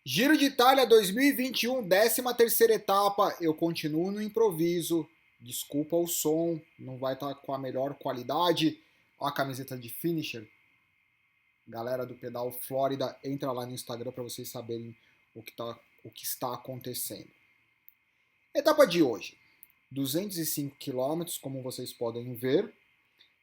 Giro de Itália 2021, 13ª etapa. Eu continuo no improviso. Desculpa o som, não vai estar com a melhor qualidade. Ó a camiseta de finisher. Galera do Pedal Flórida, entra lá no Instagram para vocês saberem o que está acontecendo. Etapa de hoje. 205 quilômetros, como vocês podem ver.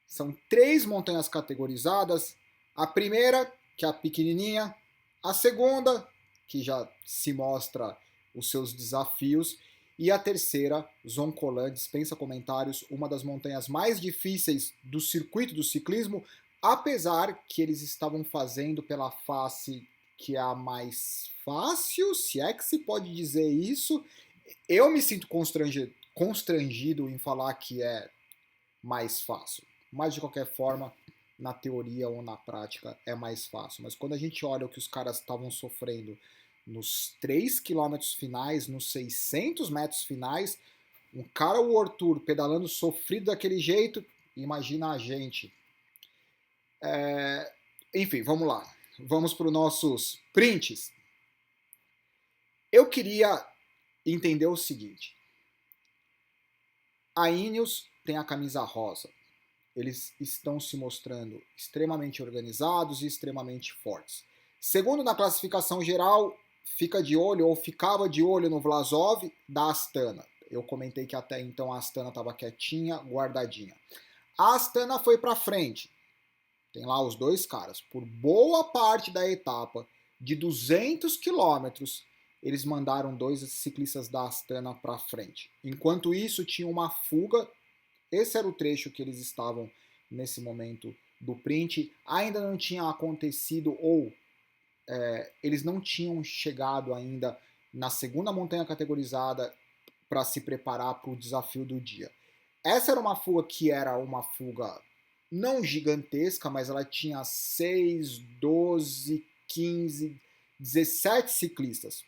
São 3 montanhas categorizadas. A primeira, que é a pequenininha. A segunda, que já se mostra os seus desafios. E a terceira, Zoncolan, dispensa comentários, uma das montanhas mais difíceis do circuito do ciclismo, apesar que eles estavam fazendo pela face que é a mais fácil, se é que se pode dizer isso. Eu me sinto constrangido em falar que é mais fácil. Mas de qualquer forma, na teoria ou na prática é mais fácil. Mas quando a gente olha o que os caras estavam sofrendo nos 3 quilômetros finais, nos 600 metros finais, um cara, o Arthur, pedalando sofrido daquele jeito, imagina a gente. Enfim, vamos lá. Vamos para os nossos prints. Eu queria entender o seguinte. A Ineos tem a camisa rosa. Eles estão se mostrando extremamente organizados e extremamente fortes. Segundo na classificação geral, fica de olho ou ficava de olho no Vlasov da Astana. Eu comentei que até então a Astana estava quietinha, guardadinha. A Astana foi para frente. Tem lá os dois caras. Por boa parte da etapa, de 200 quilômetros, eles mandaram 2 ciclistas da Astana para frente. Enquanto isso, tinha uma fuga. Esse era o trecho que eles estavam nesse momento do print. Ainda não tinha acontecido ou eles não tinham chegado ainda na segunda montanha categorizada para se preparar para o desafio do dia. Essa era uma fuga que era uma fuga não gigantesca, mas ela tinha 6, 12, 15, 17 ciclistas.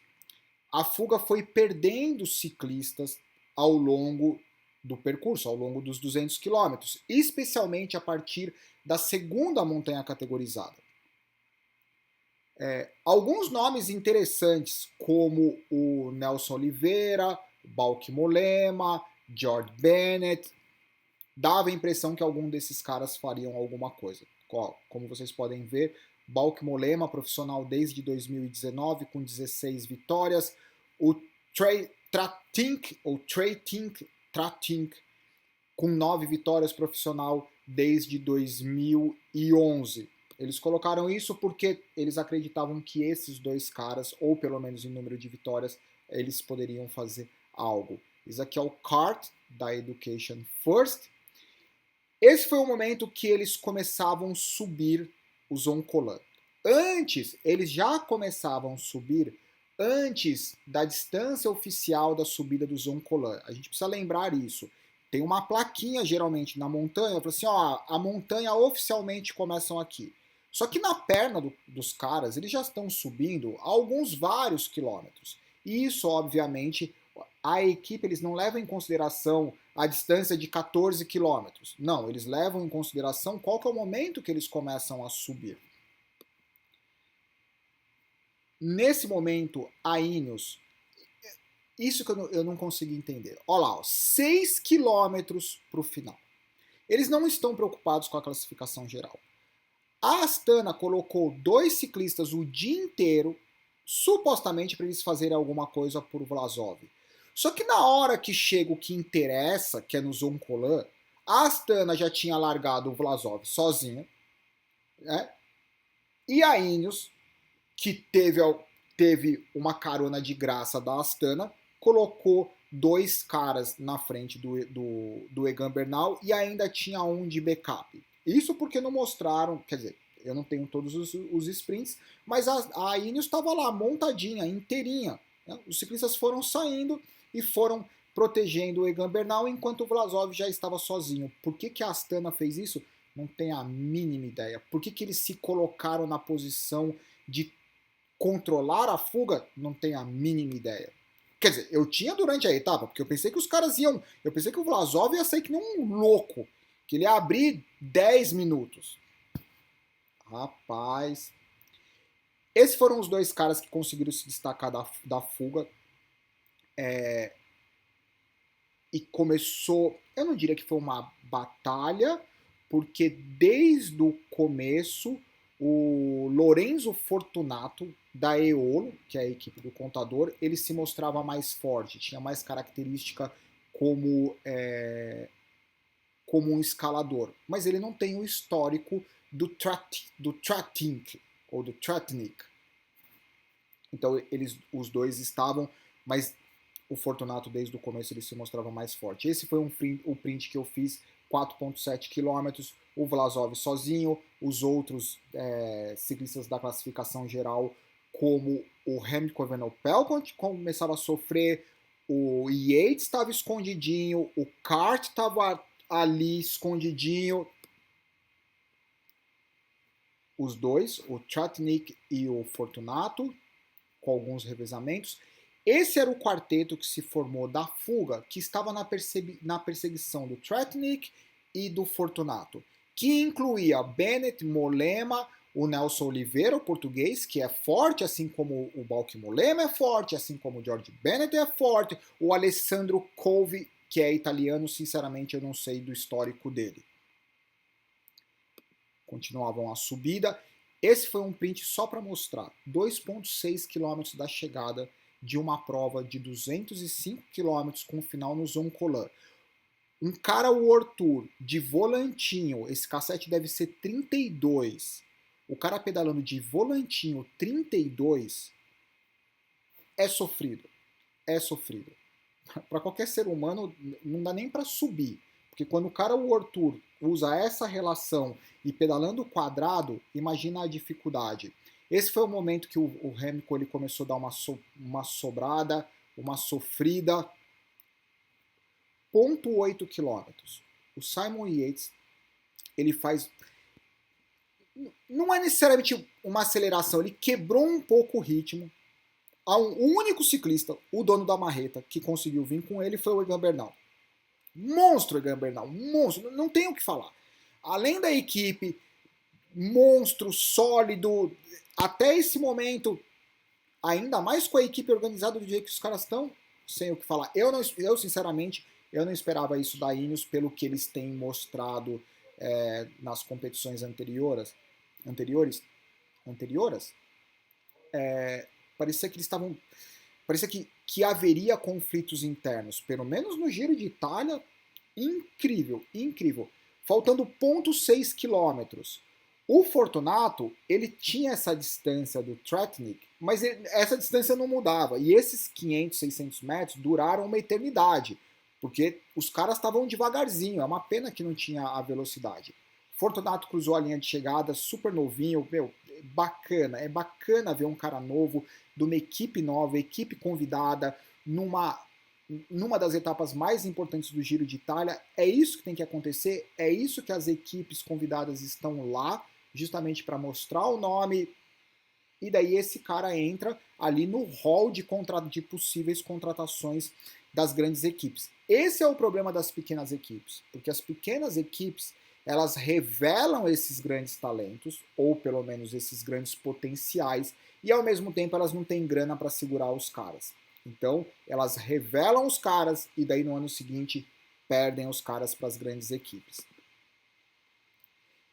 A fuga foi perdendo ciclistas ao longo do percurso, ao longo dos 200 quilômetros, especialmente a partir da segunda montanha categorizada. Alguns nomes interessantes, como o Nelson Oliveira, Bauke Mollema, George Bennett, dava a impressão que algum desses caras fariam alguma coisa. Como vocês podem ver, Bauke Mollema, profissional desde 2019, com 16 vitórias. O Trey Tratink, com 9 vitórias, profissional desde 2011. Eles colocaram isso porque eles acreditavam que esses dois caras, ou pelo menos em número de vitórias, eles poderiam fazer algo. Isso aqui é o kart da Education First. Esse foi o momento que eles começavam a subir o Zoncolan. Antes, eles já começavam a subir antes da distância oficial da subida do Zoncolan. A gente precisa lembrar isso. Tem uma plaquinha geralmente na montanha, fala assim, ó, a montanha oficialmente começam aqui. Só que na perna dos caras, eles já estão subindo vários quilômetros. E isso, obviamente, a equipe eles não levam em consideração a distância de 14 quilômetros. Não, eles levam em consideração qual que é o momento que eles começam a subir. Nesse momento, a Ineos, isso que eu não consegui entender. Olha lá, 6 quilômetros para o final. Eles não estão preocupados com a classificação geral. A Astana colocou 2 ciclistas o dia inteiro, supostamente para eles fazerem alguma coisa por Vlasov. Só que na hora que chega o que interessa, que é no Zoncolan, a Astana já tinha largado o Vlasov sozinho, né? E a Ineos, que teve uma carona de graça da Astana, colocou 2 caras na frente do Egan Bernal e ainda tinha um de backup. Isso porque não mostraram, quer dizer, eu não tenho todos os sprints, mas a Ineos estava lá montadinha, inteirinha. Né? Os ciclistas foram saindo e foram protegendo o Egan Bernal enquanto o Vlasov já estava sozinho. Por que a Astana fez isso? Não tenho a mínima ideia. Por que eles se colocaram na posição de controlar a fuga? Não tenho a mínima ideia. Quer dizer, eu tinha durante a etapa, porque eu pensei que os caras iam. Eu pensei que o Vlasov ia sair que nem um louco. Que ele ia abrir 10 minutos. Rapaz. Esses foram os dois caras que conseguiram se destacar da fuga. E começou, eu não diria que foi uma batalha, porque desde o começo o Lorenzo Fortunato da Eolo, que é a equipe do Contador, ele se mostrava mais forte, tinha mais característica como, como um escalador, mas ele não tem o histórico do Tratnik, ou do Tratnik. Então os dois estavam, mas o Fortunato desde o começo ele se mostrava mais forte. Esse foi o print que eu fiz, 4,7 km, o Vlasov sozinho, os outros ciclistas da classificação geral, como o Remco Evenepoel, começava a sofrer, o Yates estava escondidinho, o Kart estava ali escondidinho, os dois, o Tratnik e o Fortunato, com alguns revezamentos. Esse era o quarteto que se formou da fuga, que estava na perseguição do Tratnik e do Fortunato, que incluía Bennett, Mollema, o Nelson Oliveira, o português, que é forte, assim como o Bauke Mollema é forte, assim como o George Bennett é forte, o Alessandro Colvi, que é italiano, sinceramente eu não sei do histórico dele. Continuavam a subida. Esse foi um print só para mostrar 2,6 km da chegada de uma prova de 205 km com final no Zoncolan. Um cara World Tour de volantinho, esse cassete deve ser 32. O cara pedalando de volantinho 32 é sofrido. É sofrido. Para qualquer ser humano, não dá nem para subir. Porque quando o cara World Tour usa essa relação e pedalando quadrado, imagina a dificuldade. Esse foi o momento que o Remco ele começou a dar uma sobrada, uma sofrida. 0,8 km. O Simon Yates, ele faz... Não é necessariamente uma aceleração, ele quebrou um pouco o ritmo. O único ciclista, o dono da marreta, que conseguiu vir com ele foi o Egan Bernal. Monstro, Egan Bernal, monstro, não tem o que falar. Além da equipe, monstro, sólido, até esse momento, ainda mais com a equipe organizada do jeito que os caras estão, sem o que falar. Eu sinceramente, eu não esperava isso da Ineos pelo que eles têm mostrado nas competições anteriores. Parecia que eles estavam... Parecia que haveria conflitos internos, pelo menos no Giro de Itália. Incrível, incrível. Faltando 0,6 quilômetros. O Fortunato, ele tinha essa distância do Tratnik, mas essa distância não mudava. E esses 500, 600 metros duraram uma eternidade, porque os caras estavam devagarzinho. É uma pena que não tinha a velocidade. Fortunato cruzou a linha de chegada, super novinho, meu, bacana. É bacana ver um cara novo, de uma equipe nova, equipe convidada, numa das etapas mais importantes do Giro de Itália. É isso que tem que acontecer, é isso que as equipes convidadas estão lá, justamente para mostrar o nome, e daí esse cara entra ali no hall de possíveis contratações das grandes equipes. Esse é o problema das pequenas equipes, porque as pequenas equipes elas revelam esses grandes talentos, ou pelo menos esses grandes potenciais, e ao mesmo tempo elas não têm grana para segurar os caras. Então, elas revelam os caras e daí no ano seguinte perdem os caras para as grandes equipes.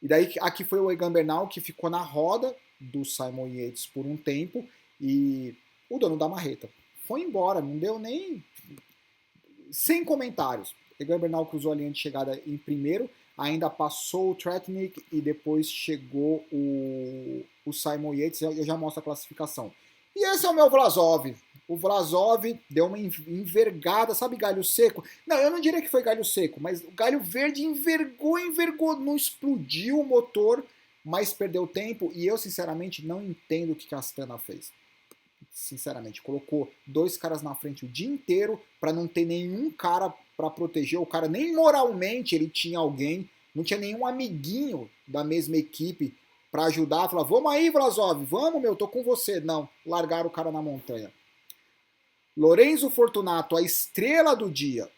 E daí aqui foi o Egan Bernal que ficou na roda do Simon Yates por um tempo e o dono da marreta foi embora, não deu nem... Sem comentários. Egan Bernal cruzou a linha de chegada em primeiro, ainda passou o Tratnik e depois chegou o Simon Yates, eu já mostro a classificação. E esse é o meu Vlasov. O Vlasov deu uma envergada, sabe galho seco? Não, eu não diria que foi galho seco, mas o galho verde envergou, não explodiu o motor, mas perdeu tempo e eu sinceramente não entendo o que a Astana fez. Sinceramente, colocou dois caras na frente o dia inteiro para não ter nenhum cara para proteger o cara, nem moralmente ele tinha alguém, não tinha nenhum amiguinho da mesma equipe para ajudar, falar, vamos aí Vlasov, vamos meu, tô com você. Não, largaram o cara na montanha. Lorenzo Fortunato, a estrela do dia,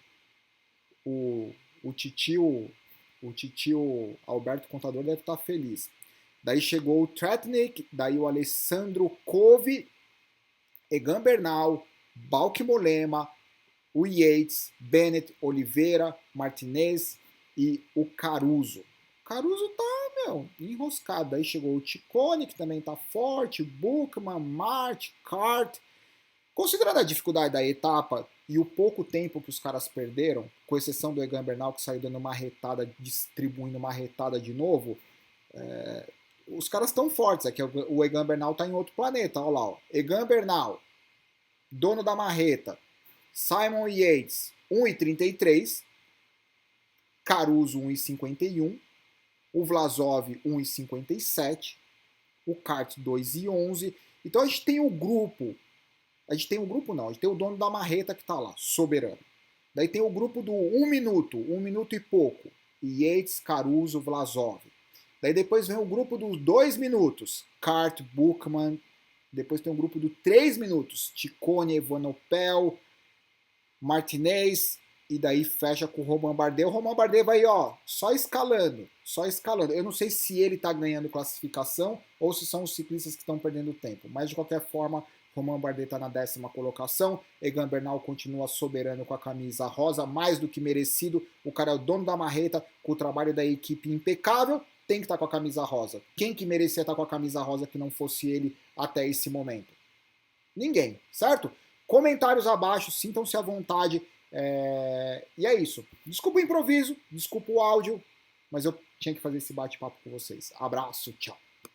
o titio Alberto Contador deve estar feliz. Daí chegou o Tretnik, daí o Alessandro Cove, Egan Bernal, Bauke Mollema, o Yates, Bennett, Oliveira, Martinez e o Caruso. O Caruso tá, enroscado. Daí chegou o Ciccone, que também tá forte, Buchmann, Mart, Cart. Considerando a dificuldade da etapa e o pouco tempo que os caras perderam, com exceção do Egan Bernal, que saiu dando uma retada, distribuindo uma retada de novo, os caras estão fortes. É que o Egan Bernal tá em outro planeta. Olha lá, ó. Egan Bernal, dono da marreta, Simon Yates, 1,33, Caruso, 1,51, o Vlasov, 1,57, o Kart, 2,11. Então a gente tem o grupo. A gente tem o dono da marreta que tá lá, soberano. Daí tem o grupo do 1 minuto e pouco, Yates, Caruso, Vlasov. Daí depois vem o grupo dos 2 minutos, Kart, Buchmann. Depois tem o grupo do 3 minutos, Ciccone, Evenepoel, Martinez, e daí fecha com o Romain Bardet. O Romain Bardet vai, ó, só escalando. Eu não sei se ele tá ganhando classificação ou se são os ciclistas que estão perdendo tempo. Mas de qualquer forma, Romain Bardet tá na 10ª colocação. Egan Bernal continua soberano com a camisa rosa, mais do que merecido. O cara é o dono da marreta, com o trabalho da equipe impecável. Tem que estar com a camisa rosa. Quem que merecia estar com a camisa rosa que não fosse ele até esse momento? Ninguém, certo? Comentários abaixo, sintam-se à vontade. E é isso. Desculpa o improviso, desculpa o áudio, mas eu tinha que fazer esse bate-papo com vocês. Abraço, tchau.